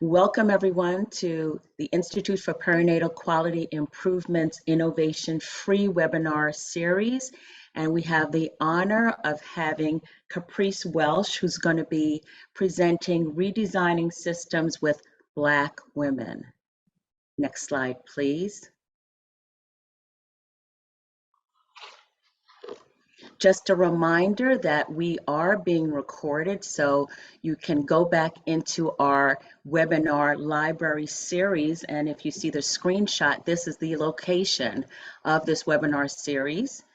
Welcome everyone to the Institute for Perinatal Quality Improvements Innovation free webinar series. And we have the honor of having Caprice Walsh, who's going to be presenting Redesigning Systems with Black Women. Next slide, please. Just a reminder that we are being recorded, so you can go back into our webinar library series, and if you see the screenshot, this is the location of this webinar series.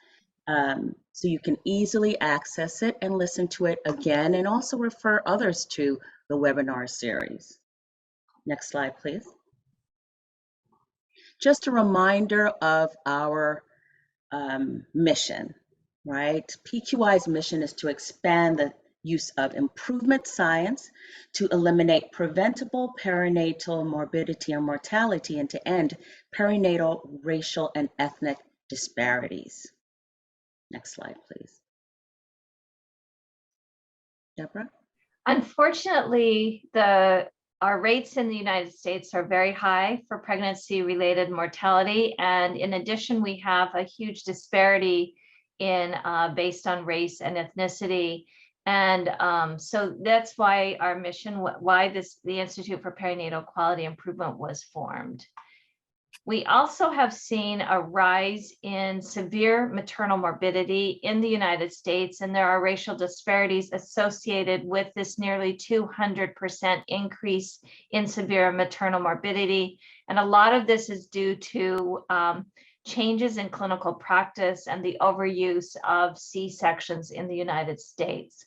So you can easily access it and listen to it again, and also refer others to the webinar series. Next slide, please. Just a reminder of our mission. Right? PQI's mission is to expand the use of improvement science to eliminate preventable perinatal morbidity and mortality and to end perinatal racial and ethnic disparities. Next slide, please. Deborah? Unfortunately, our rates in the United States are very high for pregnancy-related mortality, and in addition, we have a huge disparity in based on race and ethnicity. And so that's why our mission, why the Institute for Perinatal Quality Improvement was formed. We also have seen a rise in severe maternal morbidity in the United States, and there are racial disparities associated with this nearly 200% increase in severe maternal morbidity. And a lot of this is due to changes in clinical practice and the overuse of C-sections in the United States.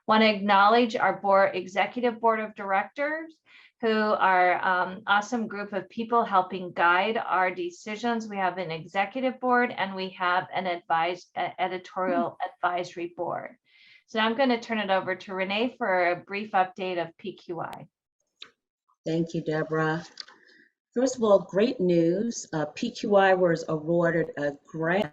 Want to acknowledge our executive board of directors, who are awesome group of people helping guide our decisions. We have an executive board and we have an editorial advisory board. So now I'm going to turn it over to Renee for a brief update of PQI. Thank you, Deborah. First of all, great news. PQI was awarded a grant.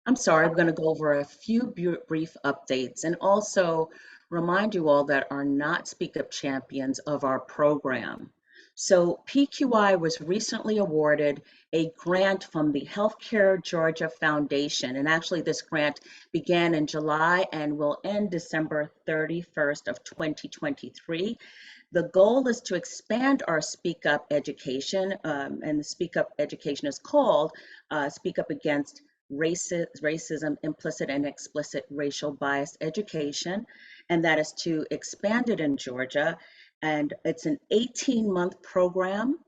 I'm sorry, I'm going to go over a few brief updates and also remind you all that are not Speak Up champions of our program. So PQI was recently awarded a grant from the Healthcare Georgia Foundation. And actually this grant began in July and will end December 31st of 2023. The goal is to expand our Speak Up education, and the Speak Up education is called Speak Up Against Racism, Implicit and Explicit Racial Bias Education, and that is to expand it in Georgia. And it's an 18-month program,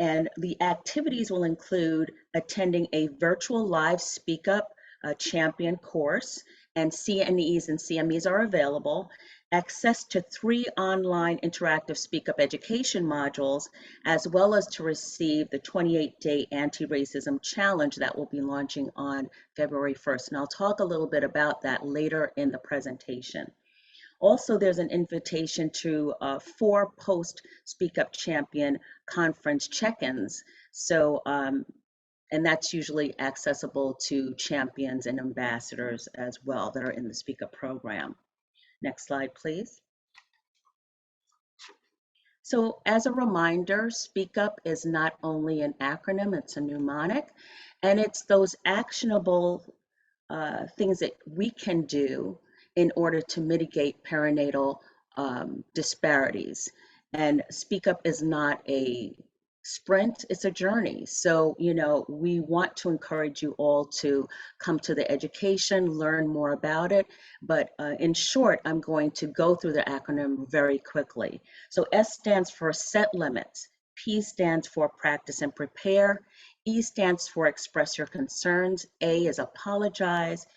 and the activities will include attending a virtual live Speak Up champion course, and CNEs and CMEs are available, access to 3 online interactive Speak Up education modules, as well as to receive the 28-day anti-racism challenge that will be launching on February 1st. And I'll talk a little bit about that later in the presentation. Also, there's an invitation to 4 post-Speak Up Champion conference check-ins. So, and that's usually accessible to champions and ambassadors as well that are in the Speak Up program. Next slide, please. So as a reminder, Speak Up is not only an acronym, it's a mnemonic, and it's those actionable things that we can do in order to mitigate perinatal disparities. And Speak Up is not a sprint, it's a journey. So, you know, we want to encourage you all to come to the education, learn more about it. But in short, I'm going to go through the acronym very quickly. So S stands for set limits. P stands for practice and prepare. E stands for express your concerns. A is apologize.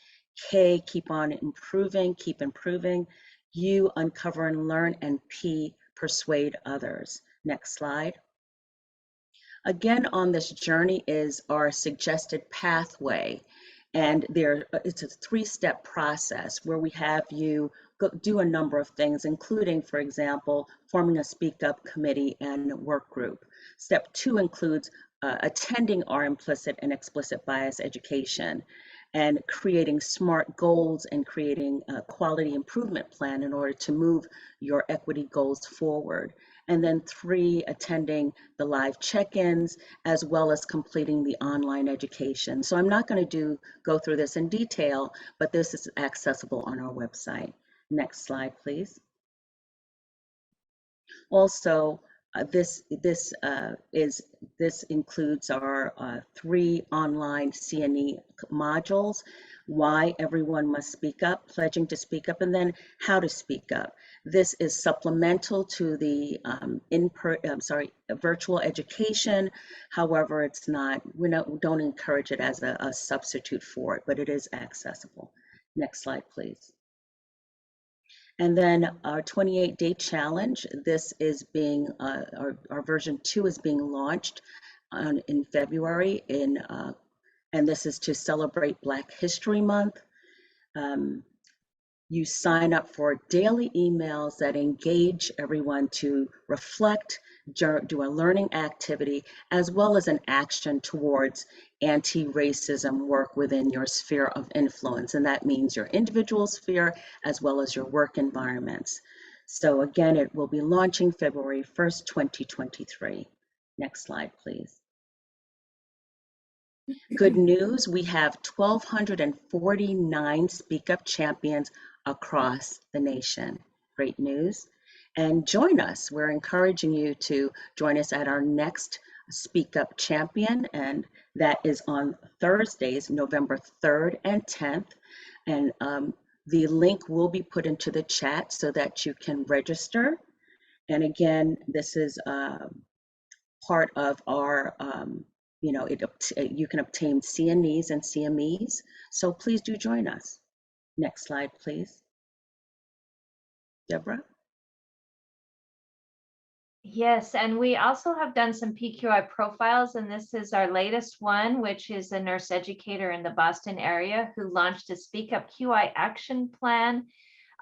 K, keep on improving, keep improving. U, uncover and learn. And P, persuade others. Next slide. Again, on this journey is our suggested pathway, and it's a 3-step process where we have you do a number of things, including, for example, forming a Speak Up committee and work group. Step 2 includes attending our implicit and explicit bias education. and creating SMART goals and creating a quality improvement plan in order to move your equity goals forward. And then 3, attending the live check-ins as well as completing the online education. So I'm not going to go through this in detail, but this is accessible on our website. Next slide, please. Also, this includes our 3 online Cne modules: why everyone must speak up, pledging to speak up, and then how to speak up. This is supplemental to the virtual education. However, it's not. We don't encourage it as a substitute for it, but it is accessible. Next slide, please. And then our 28-day challenge, this is being, our version 2 is being launched in February, and this is to celebrate Black History Month. You sign up for daily emails that engage everyone to reflect, do a learning activity, as well as an action towards anti-racism work within your sphere of influence. And that means your individual sphere as well as your work environments. So again, it will be launching February 1st, 2023. Next slide, please. Good news, we have 1,249 Speak Up champions across the nation. Great news. And join us. We're encouraging you to join us at our next Speak Up Champion, and that is on Thursdays, November 3rd and 10th. And the link will be put into the chat so that you can register. And again, this is part of our you can obtain CNEs and CMEs, so please do join us. Next slide, please. Deborah? Yes, and we also have done some PQI profiles, and this is our latest one, which is a nurse educator in the Boston area who launched a Speak Up QI action plan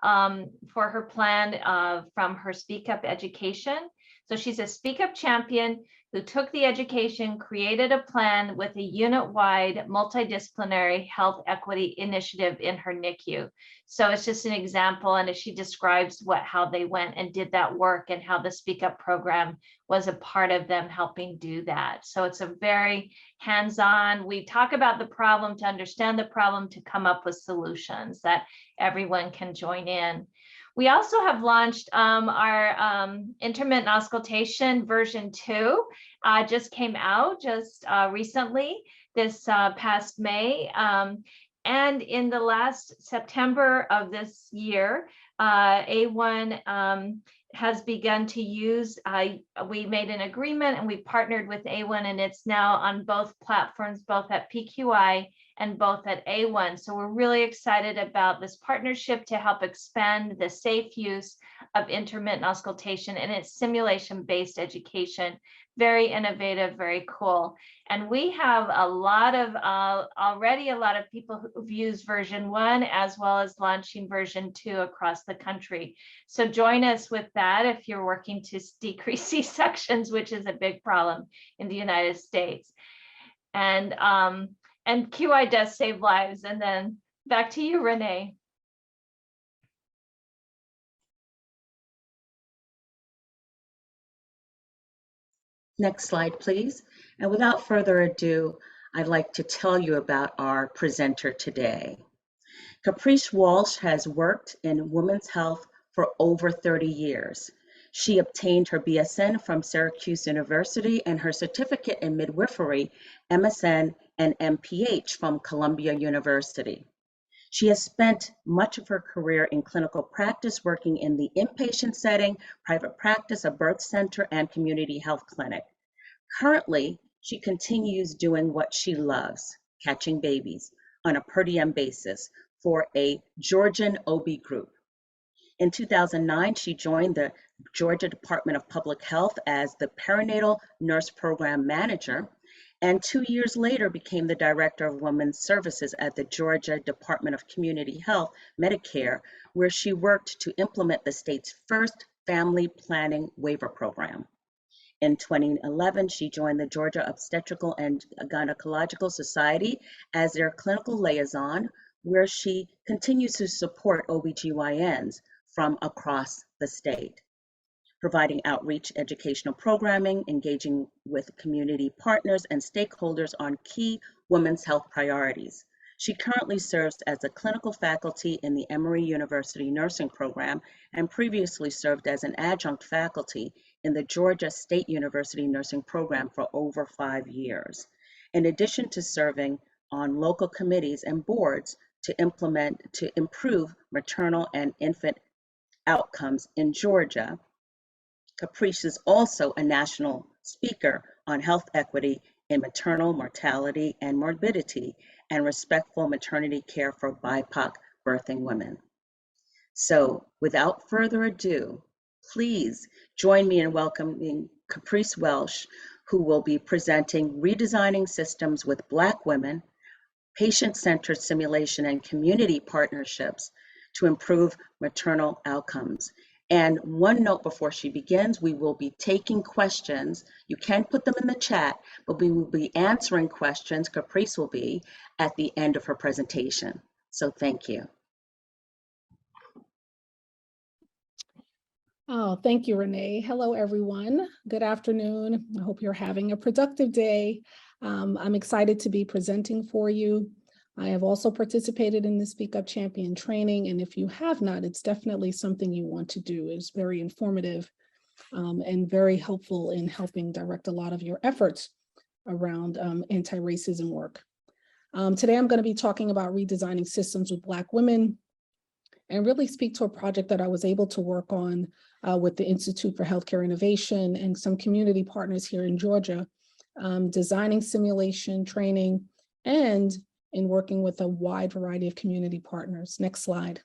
for her plan from her Speak Up education. So she's a Speak Up champion who took the education, created a plan with a unit-wide multidisciplinary health equity initiative in her NICU. So it's just an example, and she describes how they went and did that work and how the Speak Up program was a part of them helping do that. So it's a very hands-on. We talk about the problem to understand the problem, to come up with solutions that everyone can join in. We also have launched our intermittent auscultation version 2, just came out just recently, this past May. And in the last September of this year, A1 has begun to use, we made an agreement and we partnered with A1, and it's now on both platforms, both at PQI and both at A1. So we're really excited about this partnership to help expand the safe use of intermittent auscultation and its simulation-based education. Very innovative, very cool. And we have a lot of, already a lot of people who've used version 1 as well as launching version 2 across the country. So join us with that if you're working to decrease C-sections, which is a big problem in the United States. And QI does save lives. And then back to you, Renee. Next slide, please. And without further ado, I'd like to tell you about our presenter today. Caprice Walsh has worked in women's health for over 30 years. She obtained her BSN from Syracuse University and her certificate in midwifery, MSN and MPH from Columbia University. She has spent much of her career in clinical practice, working in the inpatient setting, private practice, a birth center, and community health clinic. Currently, she continues doing what she loves, catching babies, on a per diem basis for a Georgian OB group. In 2009, she joined the Georgia Department of Public Health as the Perinatal Nurse Program Manager, and 2 years later became the Director of Women's Services at the Georgia Department of Community Health, Medicare, where she worked to implement the state's first family planning waiver program. In 2011, she joined the Georgia Obstetrical and Gynecological Society as their clinical liaison, where she continues to support OBGYNs from across the state, providing outreach educational programming, engaging with community partners and stakeholders on key women's health priorities. She currently serves as a clinical faculty in the Emory University Nursing Program and previously served as an adjunct faculty in the Georgia State University Nursing Program for over 5 years. In addition to serving on local committees and boards to improve maternal and infant outcomes in Georgia, Caprice is also a national speaker on health equity in maternal mortality and morbidity and respectful maternity care for BIPOC birthing women. So without further ado, please join me in welcoming Caprice Walsh, who will be presenting Redesigning Systems with Black Women, Patient-Centered Simulation and Community Partnerships to Improve Maternal Outcomes. And one note before she begins, we will be taking questions. You can put them in the chat, but we will be answering questions, Caprice will be, at the end of her presentation. So thank you. Oh, thank you, Renee. Hello, everyone. Good afternoon. I hope you're having a productive day. I'm excited to be presenting for you. I have also participated in the Speak Up Champion training, and if you have not, it's definitely something you want to do. It's very informative and very helpful in helping direct a lot of your efforts around anti-racism work. Today, I'm going to be talking about redesigning systems with Black women and really speak to a project that I was able to work on with the Institute for Healthcare Innovation and some community partners here in Georgia, designing simulation training and in working with a wide variety of community partners. Next slide.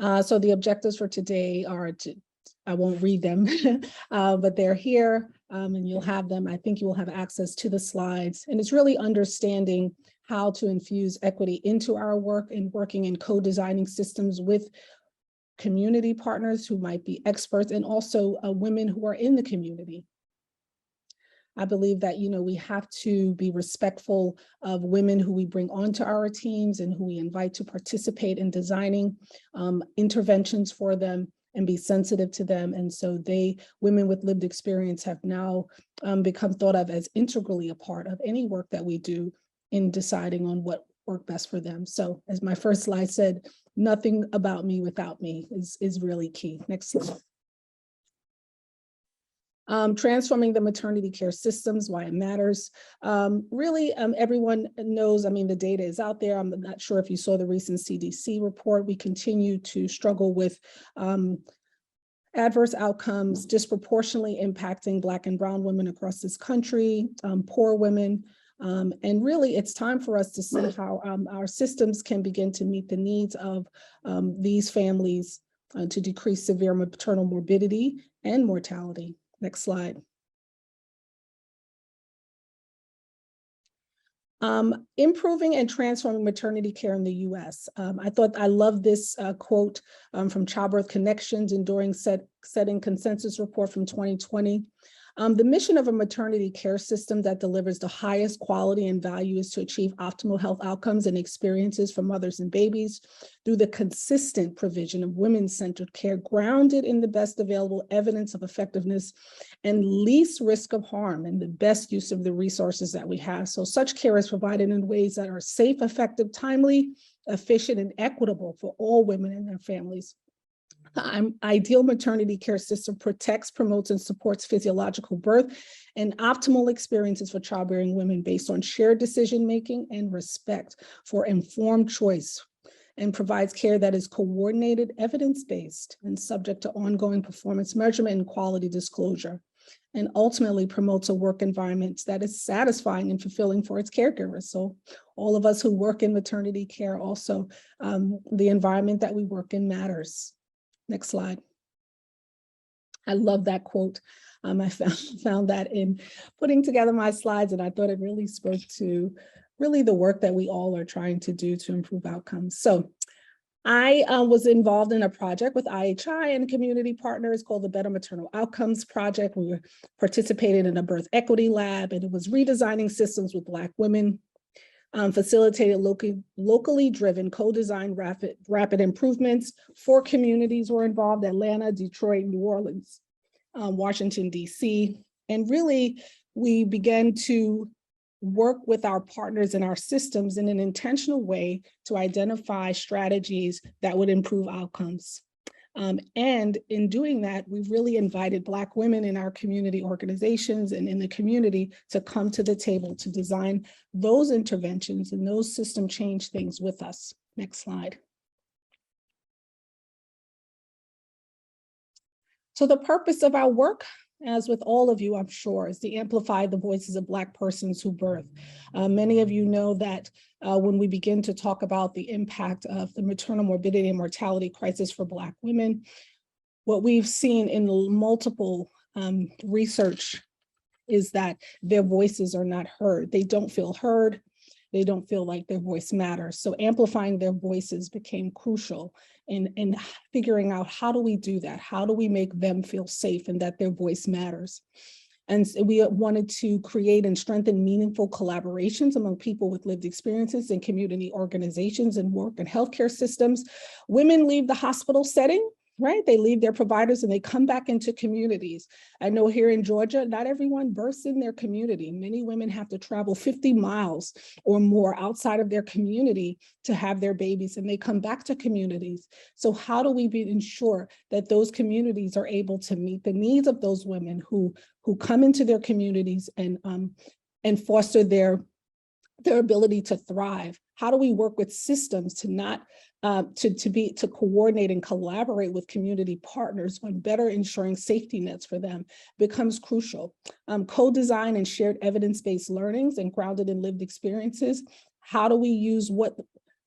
So the objectives for today are I won't read them, but they're here and you'll have them. I think you will have access to the slides. And it's really understanding how to infuse equity into our work and working in co-designing systems with community partners who might be experts and also women who are in the community. I believe that, we have to be respectful of women who we bring onto our teams and who we invite to participate in designing interventions for them and be sensitive to them. And so women with lived experience have now become thought of as integrally a part of any work that we do in deciding on what worked best for them. So as my first slide said, nothing about me without me is really key. Next slide. Transforming the maternity care systems, why it matters. Everyone knows, the data is out there. I'm not sure if you saw the recent CDC report. We continue to struggle with adverse outcomes disproportionately impacting Black and Brown women across this country, poor women. And really, it's time for us to see how our systems can begin to meet the needs of these families to decrease severe maternal morbidity and mortality. Next slide. Improving and transforming maternity care in the U.S. I love this quote from Childbirth Connections Enduring Setting Consensus Report from 2020. The mission of a maternity care system that delivers the highest quality and value is to achieve optimal health outcomes and experiences for mothers and babies through the consistent provision of women-centered care grounded in the best available evidence of effectiveness and least risk of harm and the best use of the resources that we have. So such care is provided in ways that are safe, effective, timely, efficient, and equitable for all women and their families. Ideal maternity care system protects, promotes, and supports physiological birth and optimal experiences for childbearing women based on shared decision-making and respect for informed choice, and provides care that is coordinated, evidence-based, and subject to ongoing performance measurement and quality disclosure, and ultimately promotes a work environment that is satisfying and fulfilling for its caregivers. So all of us who work in maternity care also, the environment that we work in matters. Next slide. I love that quote. I found that in putting together my slides, and I thought it really spoke to really the work that we all are trying to do to improve outcomes. So I was involved in a project with IHI and community partners called the Better Maternal Outcomes Project. We participated in a birth equity lab, and it was redesigning systems with Black women, facilitated locally driven co-designed rapid improvements. 4 communities were involved: Atlanta, Detroit, New Orleans, Washington, DC. And really, we began to work with our partners and our systems in an intentional way to identify strategies that would improve outcomes. And in doing that, we really invited Black women in our community organizations and in the community to come to the table to design those interventions and those system change things with us. Next slide. So the purpose of our work, as with all of you, I'm sure, is to amplify the voices of Black persons who birth. Many of you know that when we begin to talk about the impact of the maternal morbidity and mortality crisis for Black women, what we've seen in multiple research is that their voices are not heard. They don't feel heard. They don't feel like their voice matters. So amplifying their voices became crucial in figuring out, how do we do that? How do we make them feel safe and that their voice matters? And so we wanted to create and strengthen meaningful collaborations among people with lived experiences in community organizations and work and healthcare systems. Women leave the hospital setting, right? They leave their providers and they come back into communities. I know here in Georgia, not everyone births in their community. Many women have to travel 50 miles or more outside of their community to have their babies, and they come back to communities. So how do we ensure that those communities are able to meet the needs of those women who come into their communities and foster their ability to thrive? How do we work with systems to not to coordinate and collaborate with community partners on better ensuring safety nets for them becomes crucial. Co-design and shared evidence-based learnings and grounded in lived experiences. How do we use what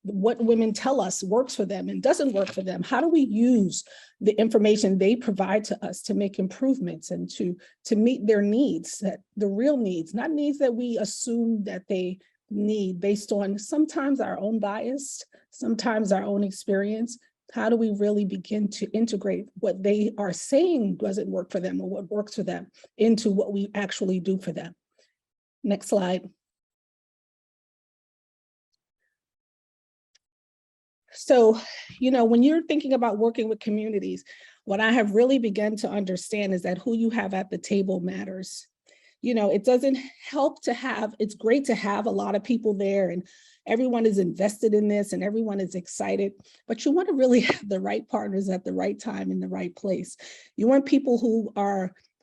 women tell us works for them and doesn't work for them? How do we use the information they provide to us to make improvements and to meet their needs, the real needs, not needs that we assume that they need based on sometimes our own bias, sometimes our own experience? How do we really begin to integrate what they are saying doesn't work for them or what works for them into what we actually do for them? Next slide. So, when you're thinking about working with communities, what I have really begun to understand is that who you have at the table matters. It doesn't help to have, it's great to have a lot of people there and everyone is invested in this and everyone is excited, but you want to really have the right partners at the right time in the right place. You want people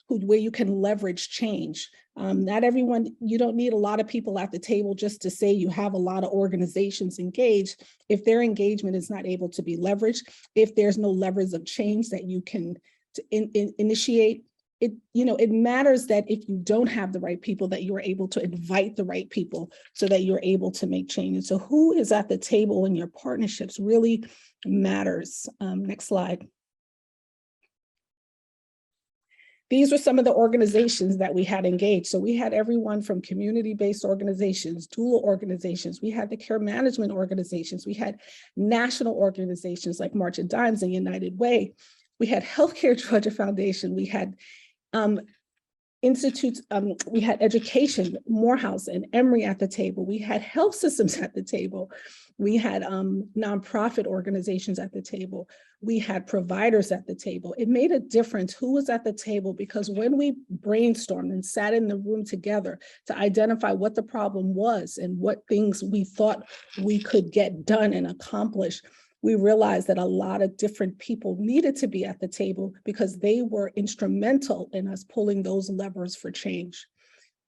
where you can leverage change. Not everyone, you don't need a lot of people at the table just to say you have a lot of organizations engaged if their engagement is not able to be leveraged, if there's no levers of change that you can initiate. It matters that if you don't have the right people, that you're able to invite the right people so that you're able to make changes. So who is at the table in your partnerships really matters. Next slide. These were some of the organizations that we had engaged. So we had everyone from community-based organizations, doula organizations, we had the care management organizations, we had national organizations like March of Dimes and United Way, we had Healthcare Georgia Foundation, we had institutes, we had education, Morehouse and Emory at the table, we had health systems at the table, we had nonprofit organizations at the table, we had providers at the table. It made a difference who was at the table, because when we brainstormed and sat in the room together to identify what the problem was and what things we thought we could get done and accomplish, we realized that a lot of different people needed to be at the table because they were instrumental in us pulling those levers for change.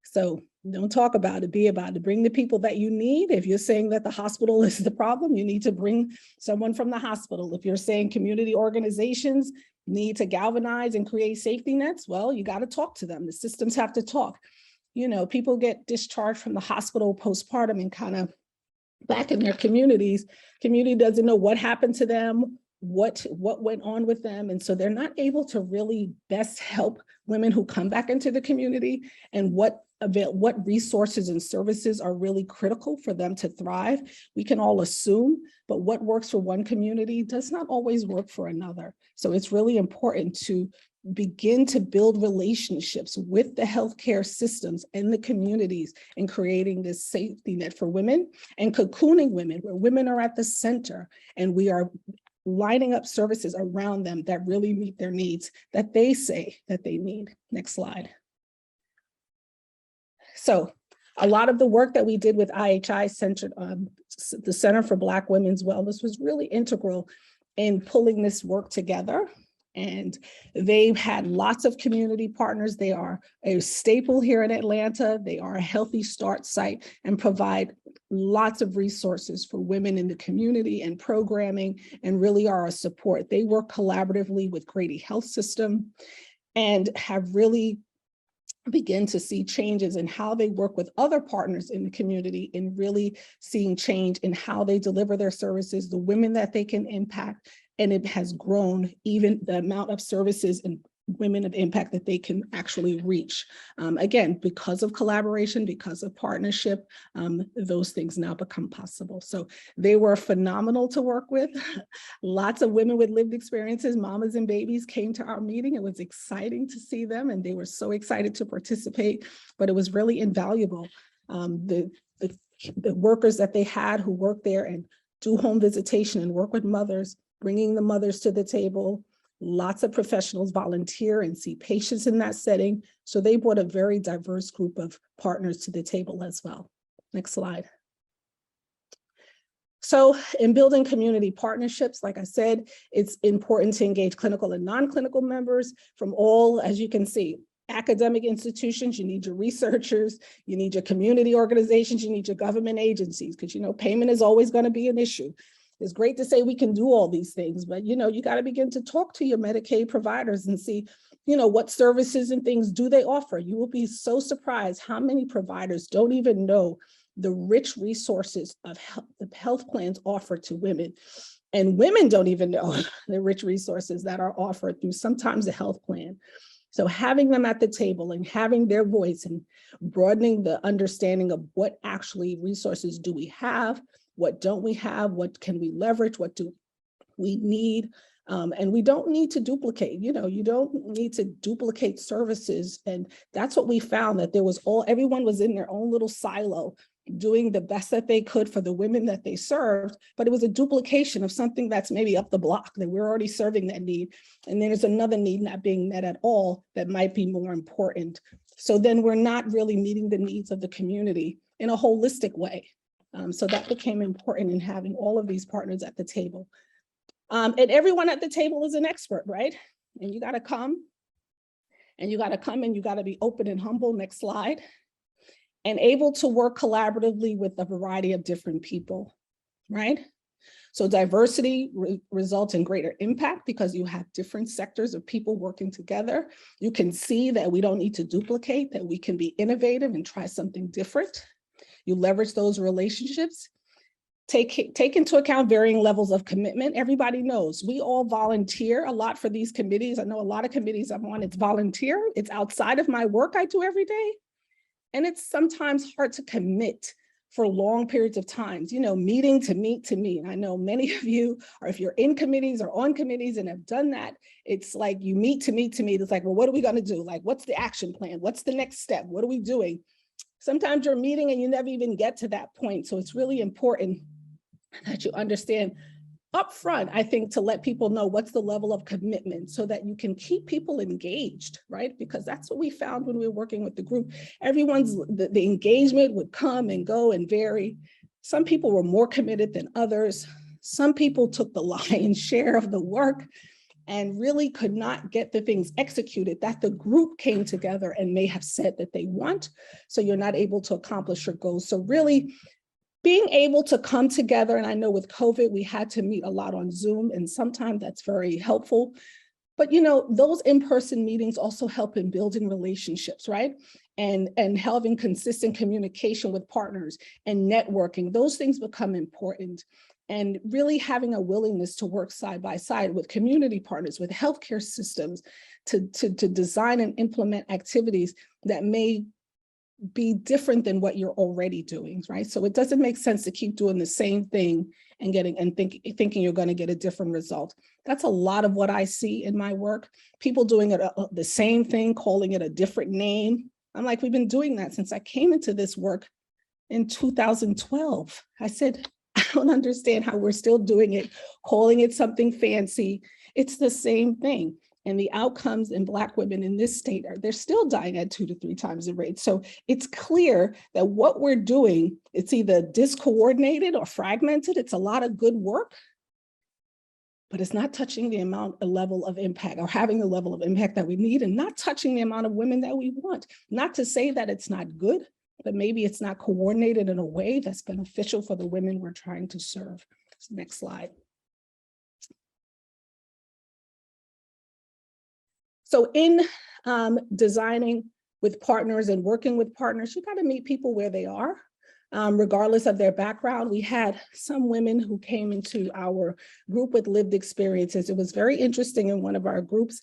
So don't talk about it, be about it. Bring the people that you need. If you're saying that the hospital is the problem, you need to bring someone from the hospital. If you're saying community organizations need to galvanize and create safety nets, well, you got to talk to them. The systems have to talk. People get discharged from the hospital postpartum and kind of back in their communities. Community doesn't know what happened to them, what went on with them. And so they're not able to really best help women who come back into the community and what what resources and services are really critical for them to thrive. We can all assume, but what works for one community does not always work for another. So it's really important to begin to build relationships with the healthcare systems and the communities in creating this safety net for women and cocooning women, where women are at the center and we are lining up services around them that really meet their needs that they say that they need. Next slide. So a lot of the work that we did with IHI centered on the Center for Black Women's Wellness was really integral in pulling this work together. And they've had lots of community partners. They are a staple here in Atlanta. They are a Healthy Start site and provide lots of resources for women in the community and programming, and really are a support. They work collaboratively with Grady Health System and have really begin to see changes in how they work with other partners in the community, in really seeing change in how they deliver their services, the women that they can impact. And it has grown even the amount of services and women of impact that they can actually reach. Again, because of collaboration, because of partnership, those things now become possible. So they were phenomenal to work with. Lots of women with lived experiences, mamas and babies, came to our meeting. It was exciting to see them, and they were so excited to participate, but it was really invaluable. The workers that they had who work there and do home visitation and work with mothers, bringing the mothers to the table. Lots of professionals volunteer and see patients in that setting. So they brought a very diverse group of partners to the table as well. Next slide. So in building community partnerships, like I said, it's important to engage clinical and non-clinical members from all, as you can see, academic institutions. You need your researchers, you need your community organizations, you need your government agencies, because payment is always going to be an issue. It's great to say we can do all these things, but you got to begin to talk to your Medicaid providers and see, what services and things do they offer. You will be so surprised how many providers don't even know the rich resources of the health plans offered to women. And women don't even know the rich resources that are offered through sometimes a health plan. So having them at the table and having their voice and broadening the understanding of what actually resources do we have, what don't we have, what can we leverage, what do we need, and we don't need to duplicate. You don't need to duplicate services. And that's what we found, that everyone was in their own little silo, doing the best that they could for the women that they served, but it was a duplication of something that's maybe up the block, that we're already serving that need. And then there's another need not being met at all that might be more important. So then we're not really meeting the needs of the community in a holistic way. So that became important in having all of these partners at the table. And everyone at the table is an expert, right? And you got to come and you got to be open and humble. Next slide. And able to work collaboratively with a variety of different people, right? So diversity results in greater impact because you have different sectors of people working together. You can see that we don't need to duplicate, that we can be innovative and try something different. You leverage those relationships. Take into account varying levels of commitment. Everybody knows we all volunteer a lot for these committees. I know a lot of committees I'm on, it's volunteer. It's outside of my work I do every day. And it's sometimes hard to commit for long periods of times, meeting to meet. And I know many of you, or if you're in committees or on committees and have done that, it's like you meet to meet. It's like, well, what are we going to do? Like, what's the action plan? What's the next step? What are we doing? Sometimes you're meeting and you never even get to that point. So it's really important that you understand upfront, I think, to let people know what's the level of commitment so that you can keep people engaged, right? Because that's what we found when we were working with the group. The engagement would come and go and vary. Some people were more committed than others. Some people took the lion's share of the work and really could not get the things executed that the group came together and may have said that they want. So you're not able to accomplish your goals. So really being able to come together, and I know with COVID, we had to meet a lot on Zoom, and sometimes that's very helpful. But those in-person meetings also help in building relationships, right? And having consistent communication with partners and networking, those things become important. And really having a willingness to work side by side with community partners, with healthcare systems, to design and implement activities that may be different than what you're already doing, right? So it doesn't make sense to keep doing the same thing and thinking you're going to get a different result. That's a lot of what I see in my work. People doing it the same thing, calling it a different name. I'm like, we've been doing that since I came into this work in 2012. I said, I don't understand how we're still doing it, calling it something fancy. It's the same thing. And the outcomes in Black women in this state they're still dying at 2 to 3 times the rate. So it's clear that what we're doing, it's either discoordinated or fragmented. It's a lot of good work, but it's not touching the level of impact or having the level of impact that we need, and not touching the amount of women that we want. Not to say that it's not good, but maybe it's not coordinated in a way that's beneficial for the women we're trying to serve. Next slide. So in designing with partners and working with partners, you got to meet people where they are, regardless of their background. We had some women who came into our group with lived experiences. It was very interesting in one of our groups.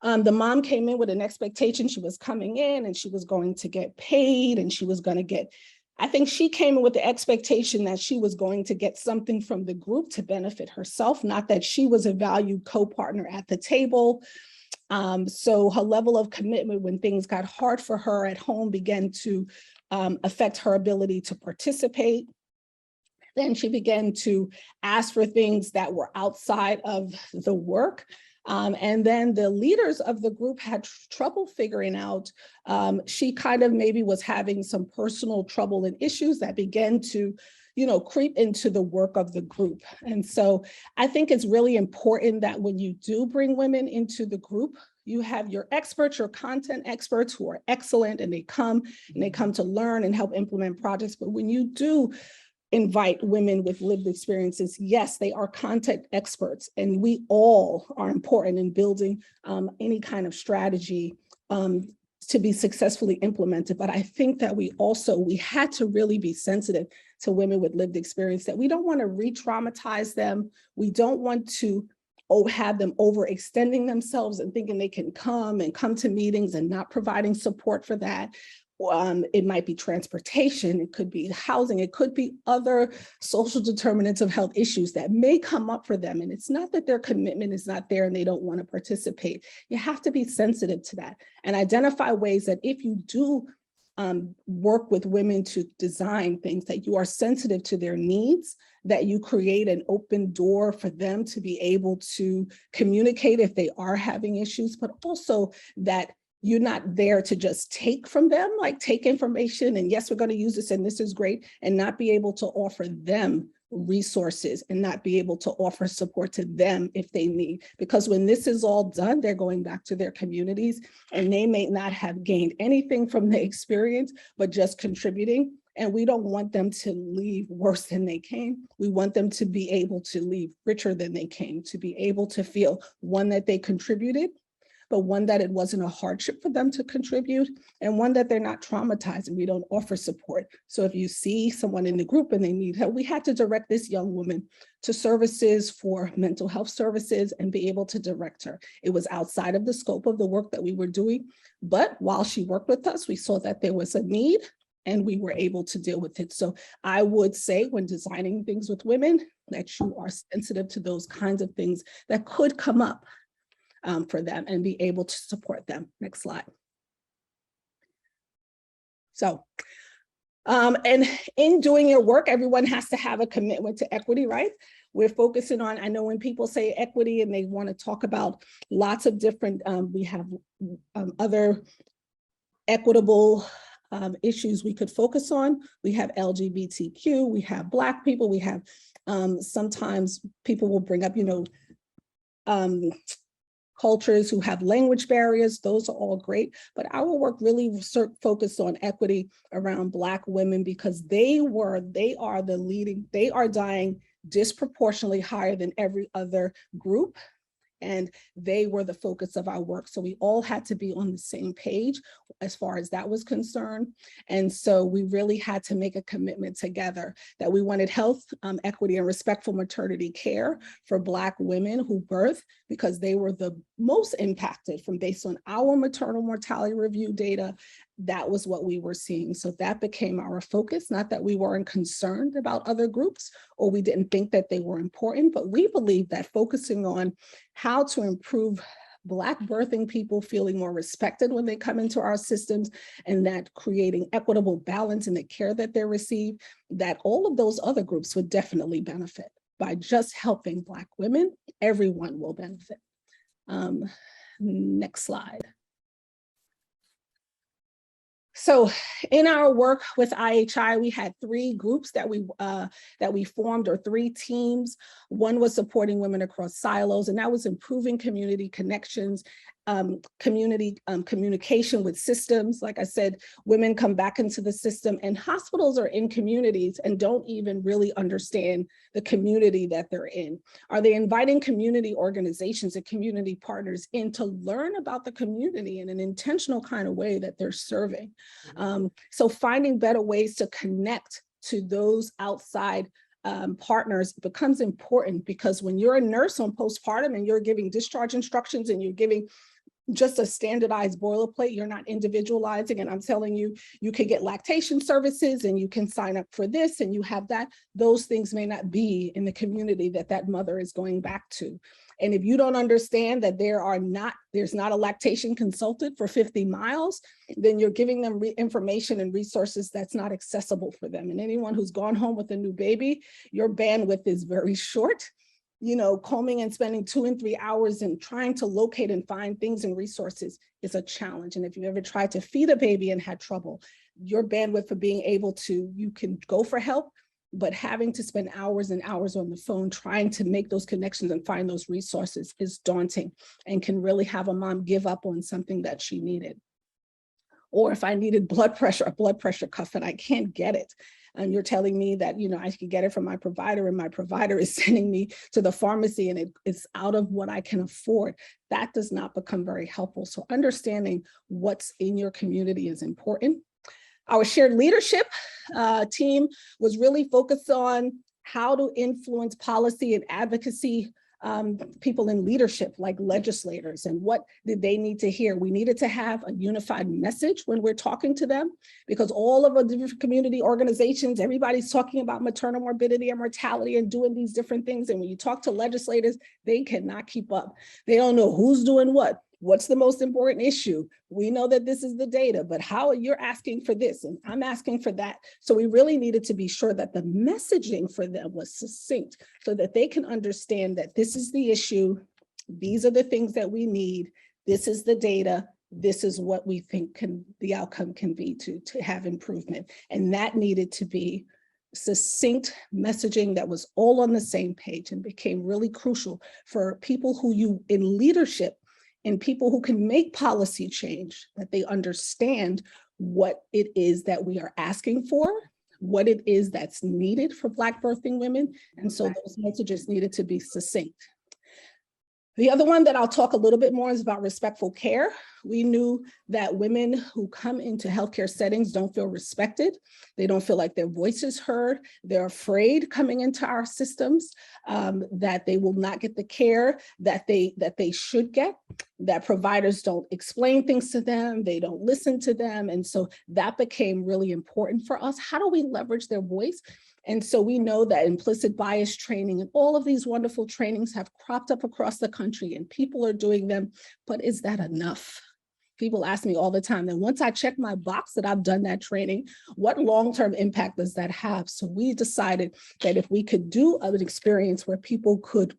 The mom came in with an expectation. She was coming in and she was going to get paid, and she was going to get, I think she came in with the expectation that she was going to get something from the group to benefit herself, not that she was a valued co-partner at the table. So her level of commitment when things got hard for her at home began to affect her ability to participate. Then she began to ask for things that were outside of the work. And then the leaders of the group had trouble figuring out, she kind of maybe was having some personal trouble and issues that began to creep into the work of the group. And so I think it's really important that when you do bring women into the group, you have your experts, your content experts who are excellent, and they come to learn and help implement projects. But when you do invite women with lived experiences, yes, they are content experts, and we all are important in building any kind of strategy to be successfully implemented. But I think that we had to really be sensitive to women with lived experience, that we don't want to re-traumatize them. We don't want to have them overextending themselves and thinking they can come to meetings and not providing support for that. It might be transportation, it could be housing, it could be other social determinants of health issues that may come up for them. And it's not that their commitment is not there and they don't want to participate. You have to be sensitive to that and identify ways that if you do work with women to design things, that you are sensitive to their needs, that you create an open door for them to be able to communicate if they are having issues, but also that you're not there to just take from them, like take information and yes, we're going to use this and this is great, and not be able to offer them resources and not be able to offer support to them if they need. Because when this is all done, they're going back to their communities and they may not have gained anything from the experience, but just contributing. And we don't want them to leave worse than they came. We want them to be able to leave richer than they came, to be able to feel, one, that they contributed, but one, that it wasn't a hardship for them to contribute, and one, that they're not traumatized and we don't offer support. So if you see someone in the group and they need help, we had to direct this young woman to services for mental health services and be able to direct her. It was outside of the scope of the work that we were doing, but while she worked with us, we saw that there was a need and we were able to deal with it. So I would say when designing things with women, that you are sensitive to those kinds of things that could come up for them and be able to support them. Next slide. So, and in doing your work, everyone has to have a commitment to equity, right? We're focusing on, I know when people say equity and they want to talk about lots of different, we have other equitable issues we could focus on. We have LGBTQ, we have Black people, we have sometimes people will bring up, cultures who have language barriers. Those are all great, but our work really focused on equity around Black women because they are dying disproportionately higher than every other group. And they were the focus of our work. So we all had to be on the same page as far as that was concerned. And so we really had to make a commitment together that we wanted health, equity, and respectful maternity care for Black women who birth, because they were the most impacted from based on our maternal mortality review data that was what we were seeing. So that became our focus, not that we weren't concerned about other groups or we didn't think that they were important, but we believe that focusing on how to improve Black birthing people feeling more respected when they come into our systems, and that creating equitable balance in the care that they receive, that all of those other groups would definitely benefit. By just helping Black women, everyone will benefit. Next slide. So in our work with IHI, we had 3 groups that we formed, or 3 teams. One was supporting women across silos, and that was improving community connections, communication with systems. Like I said, women come back into the system, and hospitals are in communities and don't even really understand the community that they're in. Are they inviting community organizations and community partners in to learn about the community in an intentional kind of way that they're serving? So finding better ways to connect to those outside partners becomes important, because when you're a nurse on postpartum and you're giving discharge instructions and you're giving just a standardized boilerplate, you're not individualizing, and I'm telling you, you can get lactation services and you can sign up for this and you have that. Those things may not be in the community that that mother is going back to. And if you don't understand that there's not a lactation consultant for 50 miles, then you're giving them information and resources that's not accessible for them. And anyone who's gone home with a new baby, your bandwidth is very short. You know, combing and spending 2 and 3 hours and trying to locate and find things and resources is a challenge. And if you ever tried to feed a baby and had trouble, your bandwidth for being able to, you can go for help, but having to spend hours and hours on the phone trying to make those connections and find those resources is daunting and can really have a mom give up on something that she needed. Or if I needed blood pressure, a blood pressure cuff, and I can't get it, and you're telling me that, you know, I can get it from my provider, and my provider is sending me to the pharmacy and it's out of what I can afford, that does not become very helpful. So understanding what's in your community is important. Our shared leadership team was really focused on how to influence policy and advocacy people in leadership, like legislators, and what did they need to hear? We needed to have a unified message when we're talking to them, because all of the different community organizations, everybody's talking about maternal morbidity and mortality and doing these different things. And when you talk to legislators, they cannot keep up. They don't know who's doing what. What's the most important issue? We know that this is the data, but how you're asking for this and I'm asking for that. So we really needed to be sure that the messaging for them was succinct so that they can understand that this is the issue. These are the things that we need. This is the data. This is what we think the outcome can be to have improvement. And that needed to be succinct messaging that was all on the same page, and became really crucial for people who in leadership and people who can make policy change, that they understand what it is that we are asking for, what it is that's needed for Black birthing women. And so those messages needed to be succinct. The other one that I'll talk a little bit more is about respectful care. We knew that women who come into healthcare settings don't feel respected. They don't feel like their voice is heard. They're afraid coming into our systems, that they will not get the care that they should get, that providers don't explain things to them, they don't listen to them. And so that became really important for us. How do we leverage their voice? And so we know that implicit bias training and all of these wonderful trainings have cropped up across the country and people are doing them, but is that enough? People ask me all the time, and once I check my box that I've done that training, what long-term impact does that have? So we decided that if we could do an experience where people could,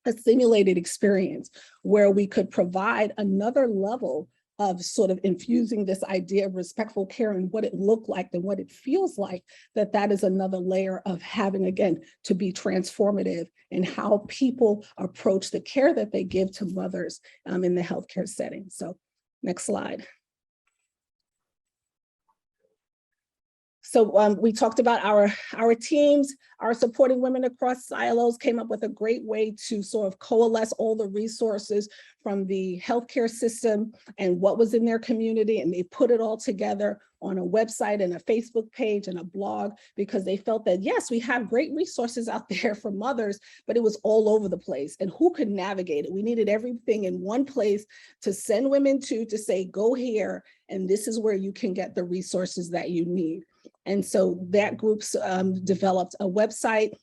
a simulated experience where we could provide another level of sort of infusing this idea of respectful care and what it looked like and what it feels like, that is another layer of having, again, to be transformative in how people approach the care that they give to mothers in the healthcare setting. So next slide. So we talked about our teams, our supporting women across silos came up with a great way to sort of coalesce all the resources from the healthcare system and what was in their community. And they put it all together on a website and a Facebook page and a blog, because they felt that, yes, we have great resources out there for mothers, but it was all over the place. And who could navigate it? We needed everything in one place to send women to say, go here, and this is where you can get the resources that you need. And so that group developed a website.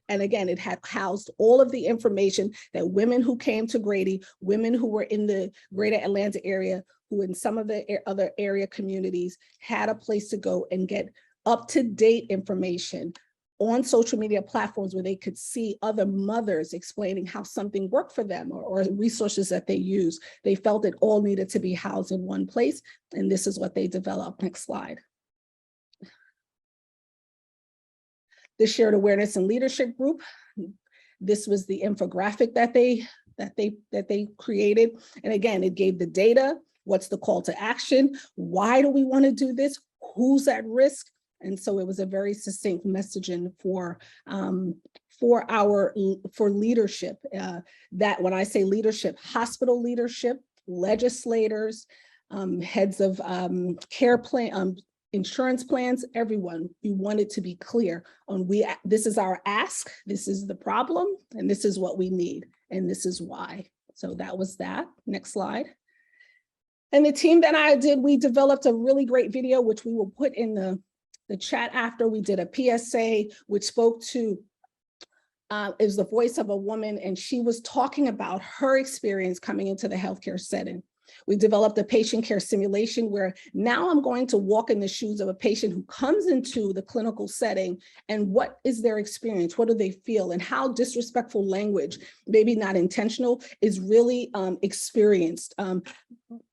And again, it had housed all of the information that women who came to Grady, women who were in the greater Atlanta area, who in some of the other area communities had a place to go and get up-to-date information on social media platforms where they could see other mothers explaining how something worked for them, or resources that they use. They felt it all needed to be housed in one place, and this is what they developed. Next slide. The Shared Awareness and Leadership Group. This was the infographic that they created. And again, it gave the data, what's the call to action, why do we want to do this, who's at risk. And so it was a very succinct messaging for leadership. That when I say leadership, hospital leadership, legislators, heads of care plan, insurance plans, everyone, we wanted to be clear on this is our ask, this is the problem, and this is what we need, and this is why. So that was that. Next slide. And the team that I did, we developed a really great video, which we will put in the chat after. We did a PSA, which spoke to, is the voice of a woman, and she was talking about her experience coming into the healthcare setting. We developed a patient care simulation where now I'm going to walk in the shoes of a patient who comes into the clinical setting, and what is their experience? What do they feel? And how disrespectful language, maybe not intentional, is really experienced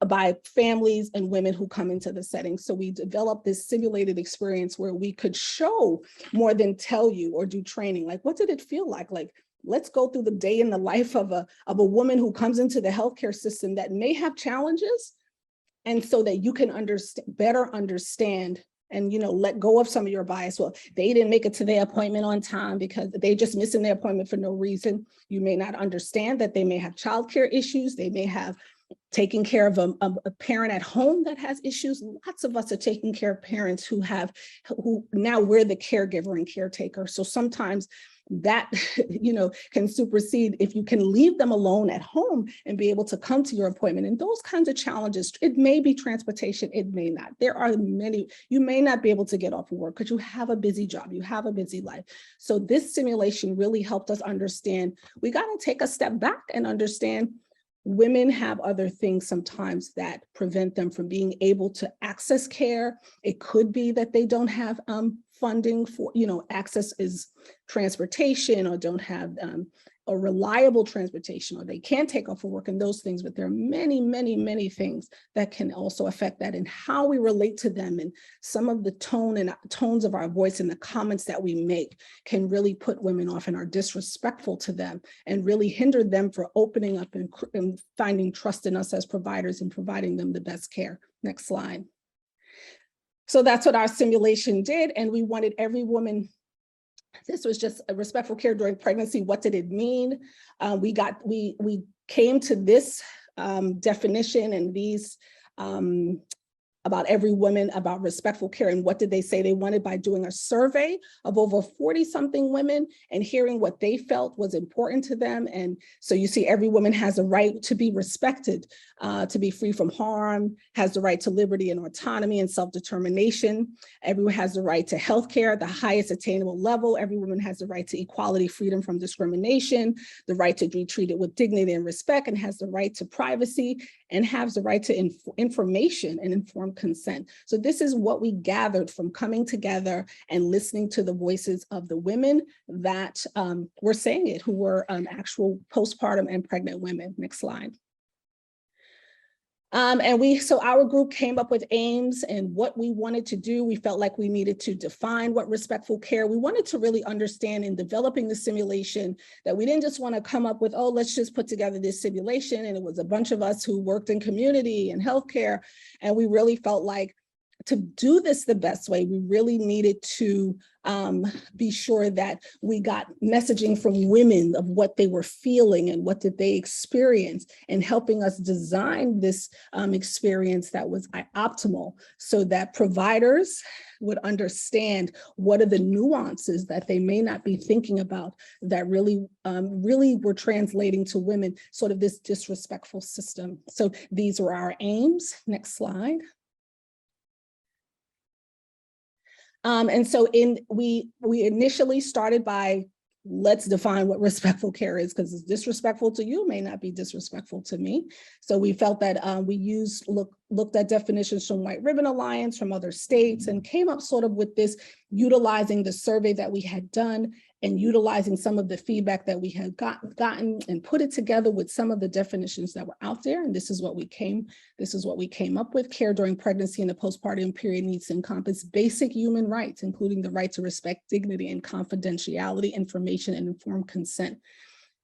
by families and women who come into the setting. So we developed this simulated experience where we could show more than tell you or do training. Like, what did it feel like? Like, let's go through the day in the life of a woman who comes into the healthcare system that may have challenges, and so that you can better understand and, you know, let go of some of your bias. Well, they didn't make it to their appointment on time because they just missing their appointment for no reason. You may not understand that they may have childcare issues. They may have taking care of a parent at home that has issues. Lots of us are taking care of parents who now we're the caregiver and caretaker. So sometimes that, you know, can supersede if you can leave them alone at home and be able to come to your appointment. And those kinds of challenges, it may be transportation, it may not. There are many, you may not be able to get off of work because you have a busy job, you have a busy life. So this simulation really helped us understand, we got to take a step back and understand women have other things sometimes that prevent them from being able to access care. It could be that they don't have funding for, you know, access is transportation, or don't have a reliable transportation, or they can't take off of work, and those things. But there are many, many, many things that can also affect that, and how we relate to them, and some of the tones of our voice and the comments that we make can really put women off and are disrespectful to them, and really hinder them from opening up and finding trust in us as providers and providing them the best care. Next slide. So that's what our simulation did, and we wanted every woman. This was just a respectful care during pregnancy. What did it mean? We came to this definition and these about every woman, about respectful care, and what did they say they wanted by doing a survey of over 40-something women and hearing what they felt was important to them. And so you see, every woman has a right to be respected, to be free from harm, has the right to liberty and autonomy and self-determination. Everyone has the right to healthcare at the highest attainable level. Every woman has the right to equality, freedom from discrimination, the right to be treated with dignity and respect, and has the right to privacy, and has the right to information and informed consent. So this is what we gathered from coming together and listening to the voices of the women that were saying it, who were actual postpartum and pregnant women. Next slide. So our group came up with aims and what we wanted to do. We felt like we needed to define what respectful care. We wanted to really understand in developing the simulation that we didn't just want to come up with, oh, let's just put together this simulation. And it was a bunch of us who worked in community and healthcare. And we really felt like to do this the best way, we really needed to be sure that we got messaging from women of what they were feeling and what did they experience, and helping us design this experience that was optimal so that providers would understand what are the nuances that they may not be thinking about that really were translating to women, sort of this disrespectful system. So these were our aims. Next slide. And so we initially started by, let's define what respectful care is, because it's disrespectful to you may not be disrespectful to me. So we felt that we looked at definitions from White Ribbon Alliance, from other states, and came up sort of with this, utilizing the survey that we had done and utilizing some of the feedback that we had gotten and put it together with some of the definitions that were out there. And this is what we came up with. Care during pregnancy and the postpartum period needs to encompass basic human rights, including the right to respect, dignity, and confidentiality, information, and informed consent.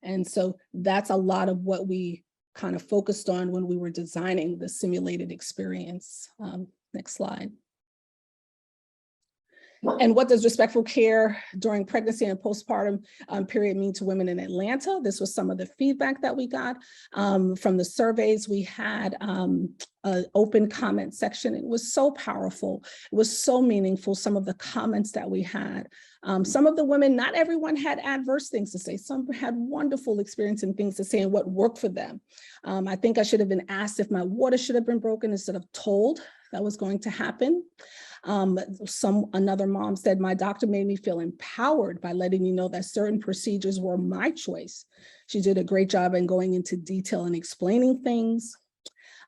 And so that's a lot of what we kind of focused on when we were designing the simulated experience. Next slide. And what does respectful care during pregnancy and postpartum period mean to women in Atlanta? This was some of the feedback that we got from the surveys. We had an open comment section. It was so powerful. It was so meaningful, some of the comments that we had. Some of the women, not everyone had adverse things to say. Some had wonderful experience and things to say and what worked for them. I think I should have been asked if my water should have been broken instead of told that was going to happen. Another mom said, my doctor made me feel empowered by letting me know that certain procedures were my choice. She did a great job in going into detail and explaining things.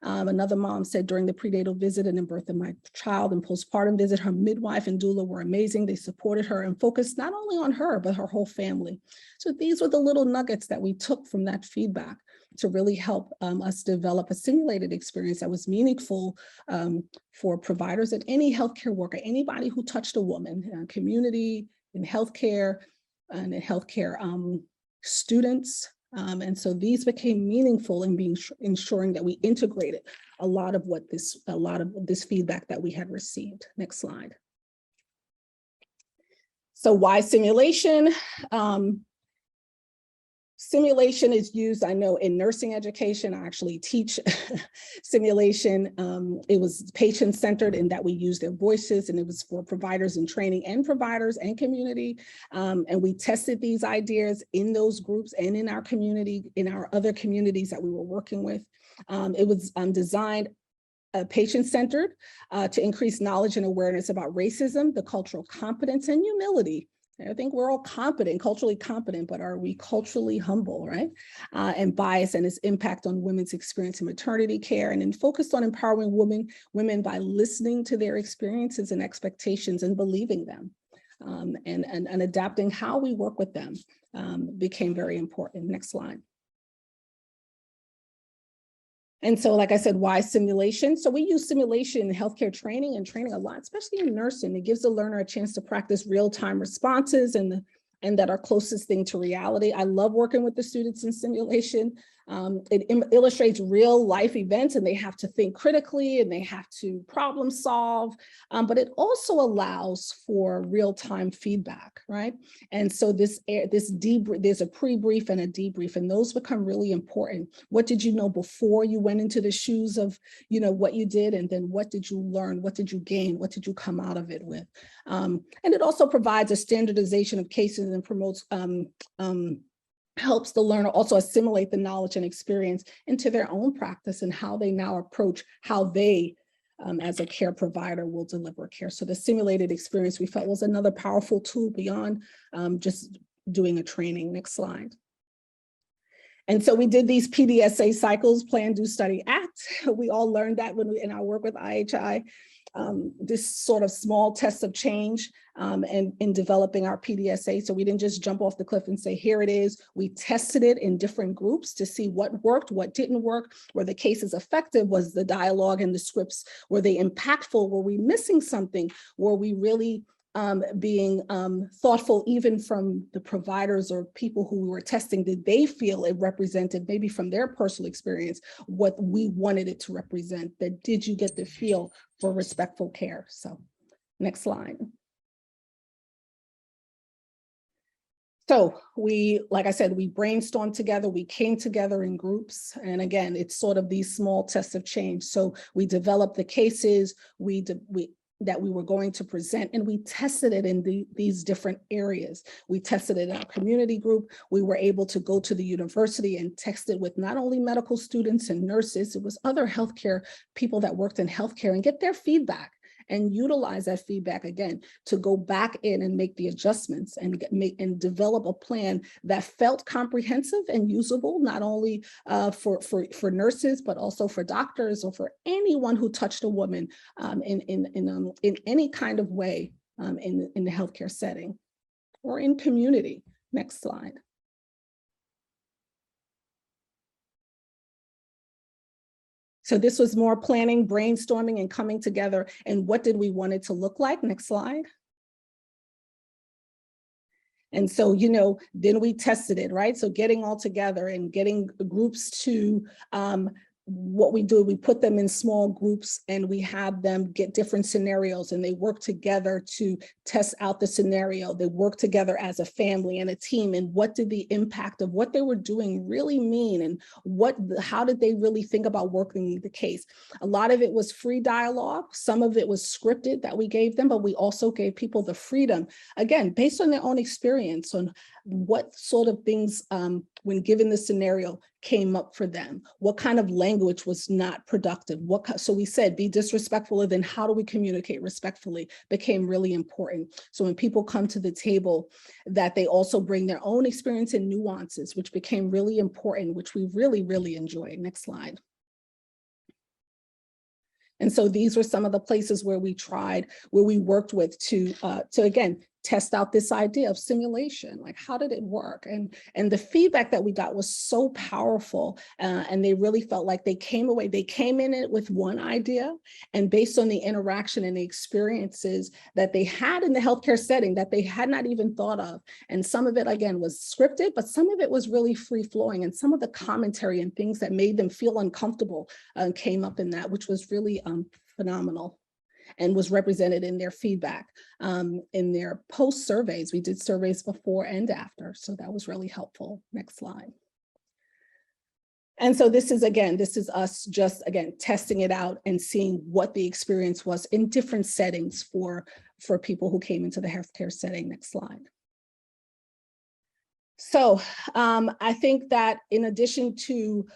Another mom said, during the prenatal visit and in birth of my child and postpartum visit, her midwife and doula were amazing. They supported her and focused not only on her, but her whole family. So these were the little nuggets that we took from that feedback to really help us develop a simulated experience that was meaningful for providers and any healthcare worker, anybody who touched a woman, in community, in healthcare, and in healthcare students. And so these became meaningful in ensuring that we integrated a lot of this feedback that we had received. Next slide. So why simulation? Simulation is used, I know, in nursing education. I actually teach simulation. It was patient-centered in that we use their voices, and it was for providers in training and providers and community. And we tested these ideas in those groups and in our community, in our other communities that we were working with. It was designed patient-centered to increase knowledge and awareness about racism, the cultural competence, and humility. I think we're all competent, culturally competent, but are we culturally humble, right? And bias and its impact on women's experience in maternity care, and then focused on empowering women by listening to their experiences and expectations and believing them, and adapting how we work with them became very important. Next slide. And so, like I said, why simulation? So we use simulation in healthcare training a lot, especially in nursing. It gives the learner a chance to practice real-time responses and that are closest thing to reality. I love working with the students in simulation. It illustrates real life events, and they have to think critically and they have to problem solve, but it also allows for real-time feedback, right? And so there's a pre-brief and a debrief, and those become really important. What did you know before you went into the shoes of, what you did, and then what did you learn? What did you gain? What did you come out of it with? And it also provides a standardization of cases and promotes helps the learner also assimilate the knowledge and experience into their own practice and how they now approach how they, as a care provider, will deliver care. So the simulated experience we felt was another powerful tool beyond just doing a training. Next slide. And so we did these PDSA cycles, plan, do, study, act. We all learned that in our work with IHI. This sort of small test of change and in developing our PDSA. So we didn't just jump off the cliff and say, here it is. We tested it in different groups to see what worked, what didn't work, were the cases effective, was the dialogue and the scripts, were they impactful, were we missing something, were we really being thoughtful even from the providers or people who we were testing. Did they feel it represented, maybe from their personal experience, what we wanted it to represent? That did you get the feel for respectful care? So next slide. So we, like I said, we brainstormed together, we came together in groups. And again, it's sort of these small tests of change. So we developed the cases that we were going to present, and we tested it in these different areas. We tested it in our community group. We were able to go to the university and test it with not only medical students and nurses, it was other healthcare people that worked in healthcare, and get their feedback and utilize that feedback again to go back in and make the adjustments and develop a plan that felt comprehensive and usable, not only for nurses, but also for doctors or for anyone who touched a woman in any kind of way in the healthcare setting or in community. Next slide. So this was more planning, brainstorming, and coming together. And what did we want it to look like? Next slide. And so, you know, then we tested it, right? So getting all together and getting groups to what we do, we put them in small groups and we have them get different scenarios, and they work together to test out the scenario. They work together as a family and a team. And what did the impact of what they were doing really mean? And how did they really think about working the case? A lot of it was free dialogue. Some of it was scripted that we gave them, but we also gave people the freedom, again, based on their own experience, on what sort of things, when given the scenario, came up for them. What kind of language was not productive? So we said, be disrespectful, and then how do we communicate respectfully became really important. So when people come to the table, that they also bring their own experience and nuances, which became really important, which we really, really enjoyed. Next slide. And so these were some of the places where we worked with to again, test out this idea of simulation, like how did it work? And the feedback that we got was so powerful, and they really felt like they came in it with one idea, and based on the interaction and the experiences that they had in the healthcare setting that they had not even thought of. And some of it, again, was scripted, but some of it was really free flowing, and some of the commentary and things that made them feel uncomfortable came up in that, which was really phenomenal, and was represented in their feedback. In their post surveys, we did surveys before and after, so that was really helpful. Next slide. And so this is us just, again, testing it out and seeing what the experience was in different settings for people who came into the healthcare setting. Next slide. So I think that in addition to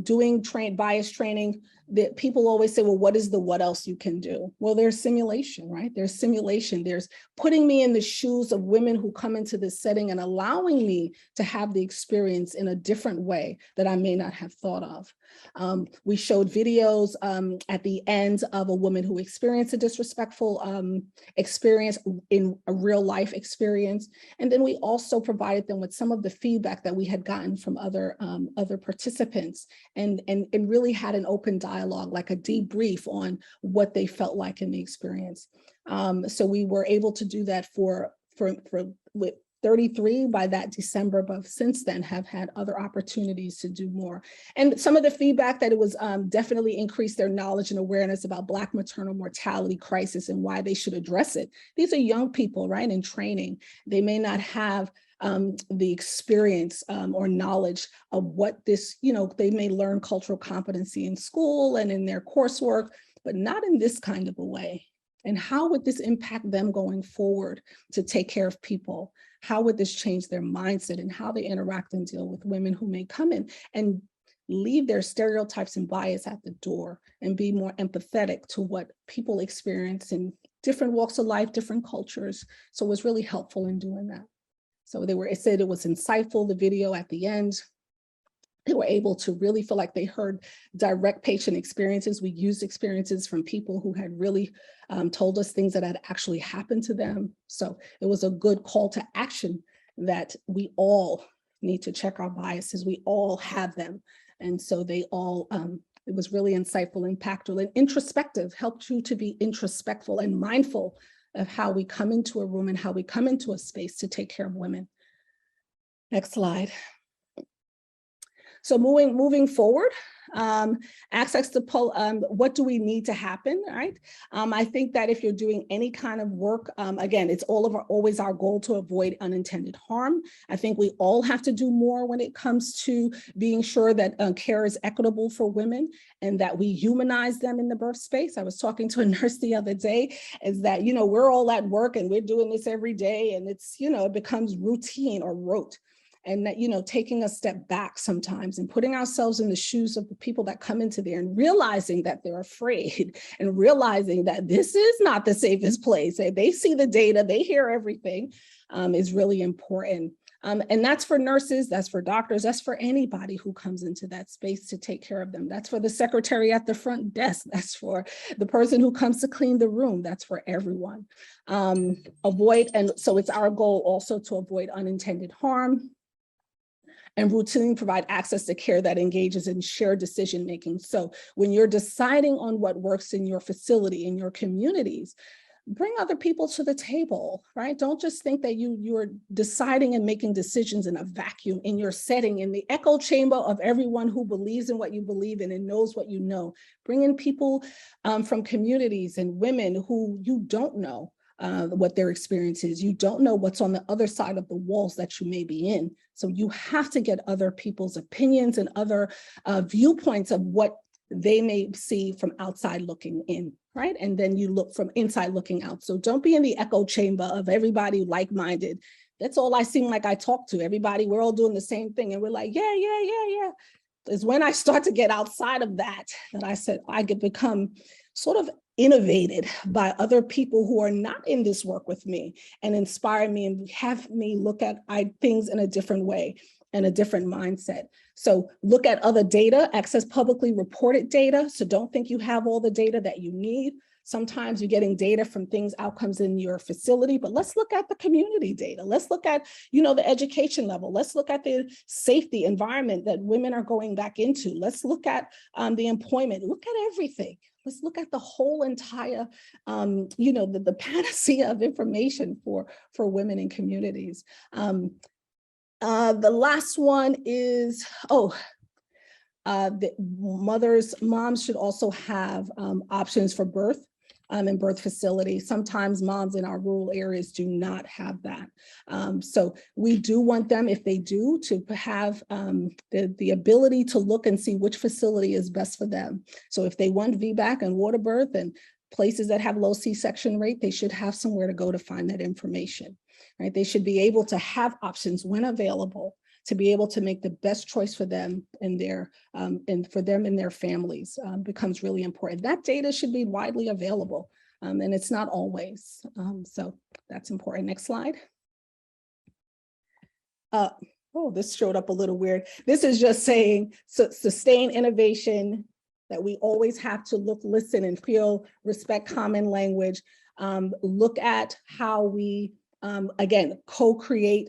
doing bias training, that people always say, well, what is the what else you can do? Well, there's simulation, right? There's simulation. There's putting me in the shoes of women who come into this setting and allowing me to have the experience in a different way that I may not have thought of. We showed videos at the end of a woman who experienced a disrespectful experience in a real life experience. And then we also provided them with some of the feedback that we had gotten from other participants, and really had an open dialogue, like a debrief on what they felt like in the experience. So we were able to do that with 33 by that December, but since then have had other opportunities to do more. And some of the feedback that it was definitely increased their knowledge and awareness about Black maternal mortality crisis and why they should address it. These are young people, right, in training. They may not have the experience or knowledge of what this, they may learn cultural competency in school and in their coursework, but not in this kind of a way. And how would this impact them going forward to take care of people? How would this change their mindset and how they interact and deal with women who may come in and leave their stereotypes and bias at the door and be more empathetic to what people experience in different walks of life, different cultures? So it was really helpful in doing that. So it said it was insightful, the video at the end. They were able to really feel like they heard direct patient experiences. We used experiences from people who had really told us things that had actually happened to them. So it was a good call to action that we all need to check our biases. We all have them. And so they all, it was really insightful, impactful, and introspective, helped you to be introspectful and mindful of how we come into a room and how we come into a space to take care of women. Next slide. So moving forward, access to what do we need to happen, right? I think that if you're doing any kind of work, again, it's always our goal to avoid unintended harm. I think we all have to do more when it comes to being sure that care is equitable for women and that we humanize them in the birth space. I was talking to a nurse the other day, is that, we're all at work and we're doing this every day, and it's, it becomes routine or rote. And that, taking a step back sometimes and putting ourselves in the shoes of the people that come into there and realizing that they're afraid and realizing that this is not the safest place. They see the data, they hear everything, is really important. And that's for nurses, that's for doctors, that's for anybody who comes into that space to take care of them. That's for the secretary at the front desk, that's for the person who comes to clean the room, that's for everyone. And so it's our goal also to avoid unintended harm, and routinely provide access to care that engages in shared decision-making. So when you're deciding on what works in your facility, in your communities, bring other people to the table, right? Don't just think that you're deciding and making decisions in a vacuum in your setting, in the echo chamber of everyone who believes in what you believe in and knows what you know. Bring in people from communities and women who you don't know what their experience is. You don't know what's on the other side of the walls that you may be in. So you have to get other people's opinions and other viewpoints of what they may see from outside looking in, right? And then you look from inside looking out. So don't be in the echo chamber of everybody like-minded. That's all I seem like I talk to. Everybody, we're all doing the same thing. And we're like, yeah. Is when I start to get outside of that I said, I could become sort of innovated by other people who are not in this work with me and inspire me and have me look at things in a different way and a different mindset. So look at other data, access publicly reported data. So don't think you have all the data that you need. Sometimes you're getting data from outcomes in your facility, but let's look at the community data. Let's look at, the education level. Let's look at the safety environment that women are going back into. Let's look at the employment. Look at everything. Let's look at the whole entire, the panacea of information for women in communities. The last one is, moms should also have options for birth in birth facilities. Sometimes moms in our rural areas do not have that. So we do want them, if they do, to have the ability to look and see which facility is best for them. So if they want VBAC and water birth and places that have low C-section rate, they should have somewhere to go to find that information, right? They should be able to have options when available to be able to make the best choice for them and for them and their families becomes really important. That data should be widely available, and it's not always. So that's important. Next slide. This showed up a little weird. This is just saying sustain innovation, that we always have to look, listen, and feel, respect common language, look at how we again, co-create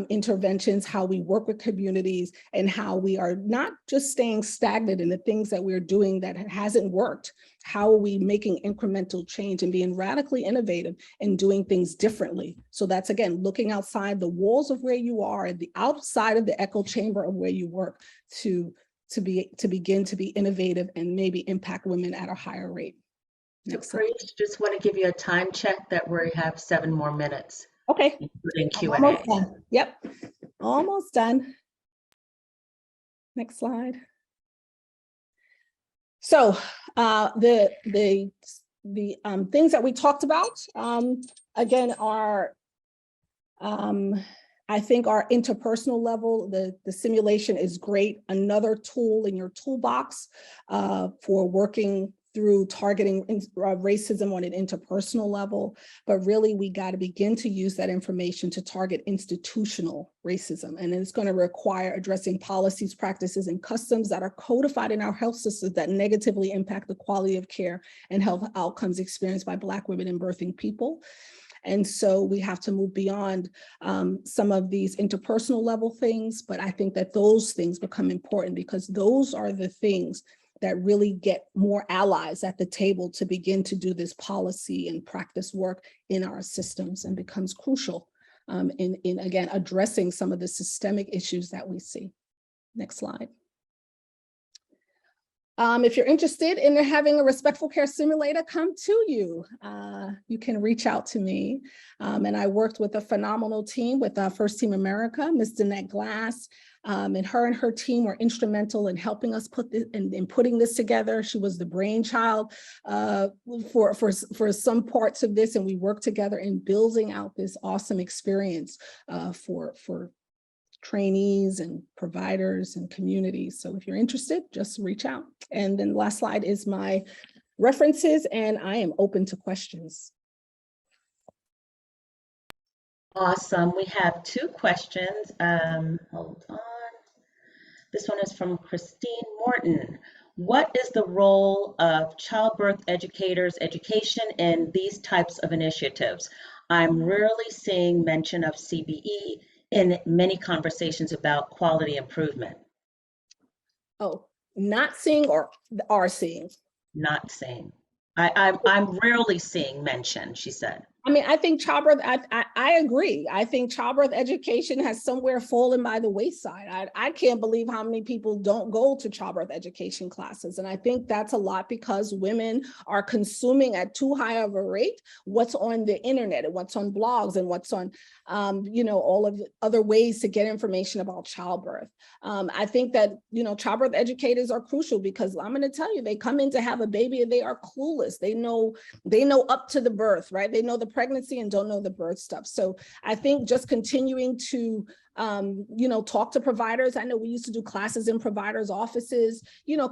interventions, how we work with communities, and how we are not just staying stagnant in the things that we're doing that hasn't worked. How are we making incremental change and being radically innovative and doing things differently? So that's, again, looking outside the walls of where you are and the outside of the echo chamber of where you work to begin to be innovative and maybe impact women at a higher rate. Caprice, just want to give you a time check that we have 7 more minutes. Okay. Including Q&A. Almost done. Yep, almost done. Next slide. So the things that we talked about, again, are, I think our interpersonal level, the simulation is great. Another tool in your toolbox for working through targeting racism on an interpersonal level, but really we got to begin to use that information to target institutional racism. And it's going to require addressing policies, practices, and customs that are codified in our health systems that negatively impact the quality of care and health outcomes experienced by Black women and birthing people. And so we have to move beyond some of these interpersonal level things, but I think that those things become important because those are the things that really get more allies at the table to begin to do this policy and practice work in our systems, and becomes crucial in again, addressing some of the systemic issues that we see. Next slide. If you're interested in having a respectful care simulator come to you, you can reach out to me. And I worked with a phenomenal team with First Team America, Ms. Danette Glass, and her team were instrumental in helping us put this in putting this together. She was the brainchild for some parts of this, and we worked together in building out this awesome experience for trainees and providers and communities. So if you're interested, just reach out. And then the last slide is my references, and I am open to questions. Awesome. We have 2 questions. Hold on. This one is from Christine Morton. What is the role of childbirth educators' education in these types of initiatives? I'm rarely seeing mention of CBE in many conversations about quality improvement. Oh, not seeing or are seeing? Not seeing. I'm rarely seeing mention, she said. I mean, I think childbirth, I agree. I think childbirth education has somewhere fallen by the wayside. I can't believe how many people don't go to childbirth education classes. And I think that's a lot because women are consuming at too high of a rate what's on the internet and what's on blogs and what's on, all of the other ways to get information about childbirth. I think that, childbirth educators are crucial because I'm going to tell you, they come in to have a baby and they are clueless. They know up to the birth, right? They know the pregnancy and don't know the birth stuff. So I think just continuing to, talk to providers. I know we used to do classes in providers' offices,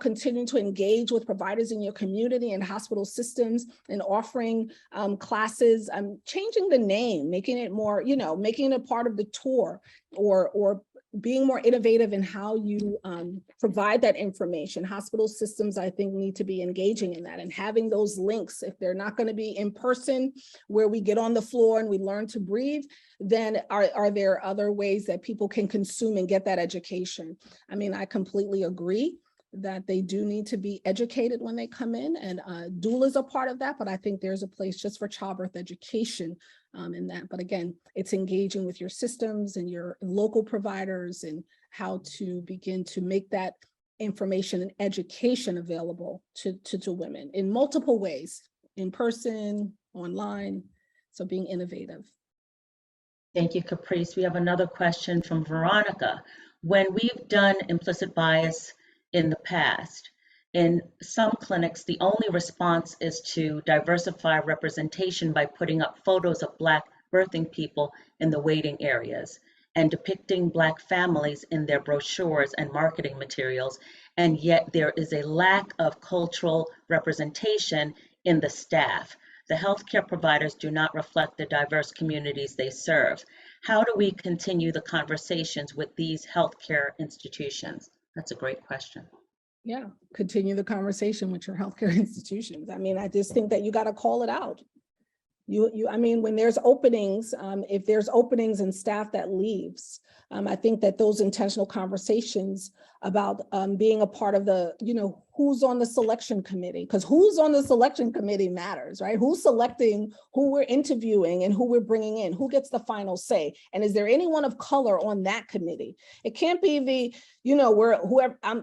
continuing to engage with providers in your community and hospital systems and offering classes, changing the name, making it more, making it a part of the tour or being more innovative in how you provide that information. Hospital systems, I think, need to be engaging in that and having those links. If they're not going to be in person where we get on the floor and we learn to breathe, then are there other ways that people can consume and get that education? I mean, I completely agree that they do need to be educated when they come in, and doulas are part of that, but I think there's a place just for childbirth education in that. But again, it's engaging with your systems and your local providers and how to begin to make that information and education available to women in multiple ways, in person, online, so being innovative. Thank you, Caprice. We have another question from Veronica. When we've done implicit bias in the past, in some clinics, the only response is to diversify representation by putting up photos of Black birthing people in the waiting areas and depicting Black families in their brochures and marketing materials, and yet there is a lack of cultural representation in the staff. The healthcare providers do not reflect the diverse communities they serve. How do we continue the conversations with these healthcare institutions? That's a great question. Yeah, continue the conversation with your healthcare institutions. I mean, I just think that you got to call it out. I mean, when there's openings, if there's openings and staff that leaves, I think that those intentional conversations about being a part of the, who's on the selection committee, because who's on the selection committee matters, right? Who's selecting who we're interviewing and who we're bringing in, who gets the final say? And is there anyone of color on that committee? It can't be the,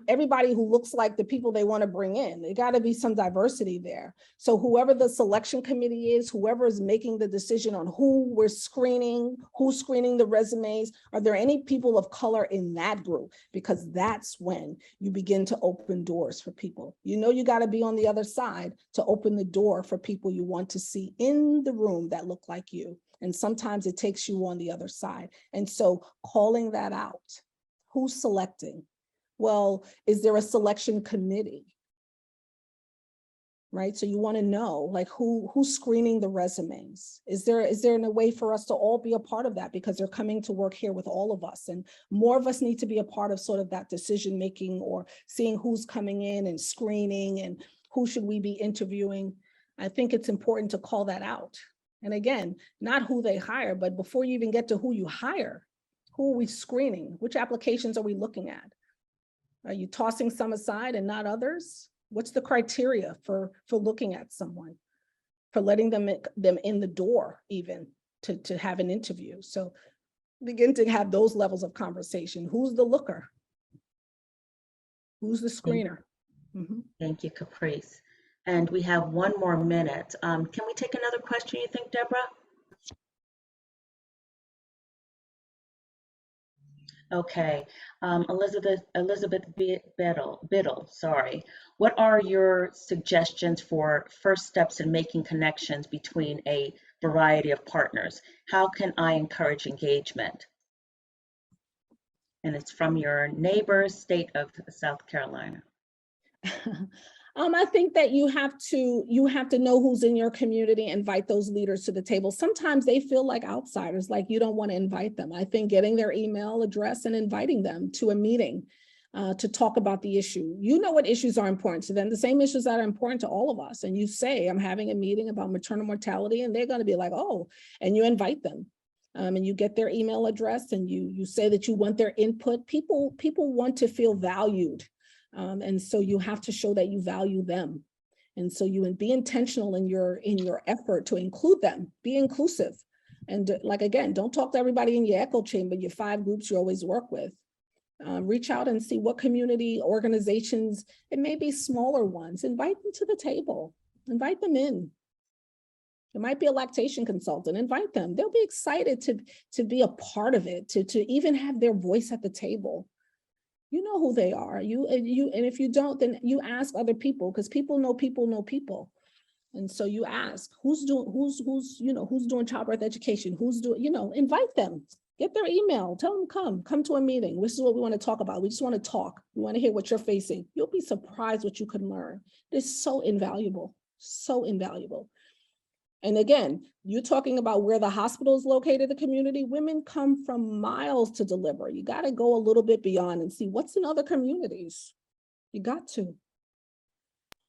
everybody who looks like the people they want to bring in. There got to be some diversity there. So whoever the selection committee is, whoever is making the decision on who we're screening, who's screening the resumes, are there any people of color in that group? Because that's when you begin to open doors for people. You got to be on the other side to open the door for people you want to see in the room that look like you. And sometimes it takes you on the other side. And so calling that out. Who's selecting? Well, is there a selection committee? Right? So you want to know, like, who's screening the resumes? Is there a way for us to all be a part of that? Because they're coming to work here with all of us, and more of us need to be a part of sort of that decision making, or seeing who's coming in and screening and who should we be interviewing. I think it's important to call that out. And again, not who they hire, but before you even get to who you hire, who are we screening? Which applications are we looking at? Are you tossing some aside and not others? What's the criteria for looking at someone, for letting them in the door even to have an interview? So begin to have those levels of conversation. Who's the looker? Who's the screener? Mm-hmm. Thank you, Caprice. And we have 1 more minute. Can we take another question, you think, Deborah? Okay, Elizabeth Biddle, sorry. What are your suggestions for first steps in making connections between a variety of partners? How can I encourage engagement? And it's from your neighbor state of South Carolina. I think that you have to know who's in your community, invite those leaders to the table. Sometimes they feel like outsiders, like you don't want to invite them. I think getting their email address and inviting them to a meeting to talk about the issue. You know what issues are important to them, the same issues that are important to all of us. And you say, I'm having a meeting about maternal mortality, and they're going to be like, oh, and you invite them. And you get their email address and you say that you want their input. People want to feel valued. And so you have to show that you value them. And so you be intentional in your effort to include them, be inclusive. And like, again, don't talk to everybody in your echo chamber, your 5 groups you always work with. Reach out and see what community organizations, it may be smaller ones, invite them to the table, invite them in. It might be a lactation consultant, invite them. They'll be excited to be a part of it, to even have their voice at the table. You know who they are. And if you don't, then you ask other people, because people know people. And so you ask, who's doing childbirth education? Who's doing, invite them, get their email, tell them come to a meeting. This is what we want to talk about. We just want to talk. We want to hear what you're facing. You'll be surprised what you can learn. It's so invaluable, so invaluable. And again, you're talking about where the hospital is located in the community. Women come from miles to deliver. You got to go a little bit beyond and see what's in other communities. You got to.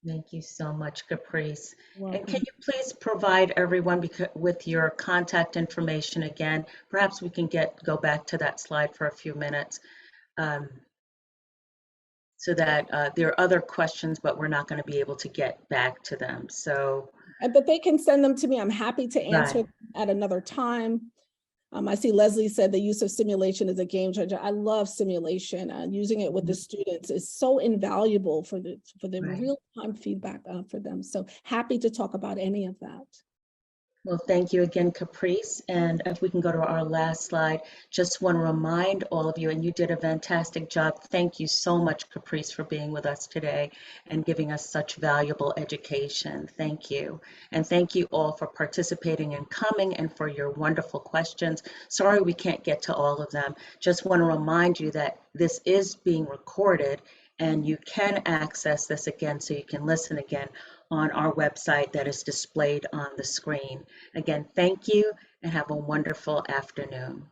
Thank you so much, Caprice. Welcome. And can you please provide everyone with your contact information again? Perhaps we can go back to that slide for a few minutes so that there are other questions, but we're not going to be able to get back to them. So. But they can send them to me. I'm happy to answer at another time. I see Leslie said the use of simulation is a game changer. I love simulation. Using it with the students is so invaluable for the real-time feedback for them. So happy to talk about any of that. Well, thank you again, Caprice. And if we can go to our last slide, just want to remind all of you, and you did a fantastic job. Thank you so much, Caprice, for being with us today and giving us such valuable education. Thank you. And thank you all for participating and coming and for your wonderful questions. Sorry we can't get to all of them. Just want to remind you that this is being recorded and you can access this again so you can listen again on our website that is displayed on the screen. Again, thank you and have a wonderful afternoon.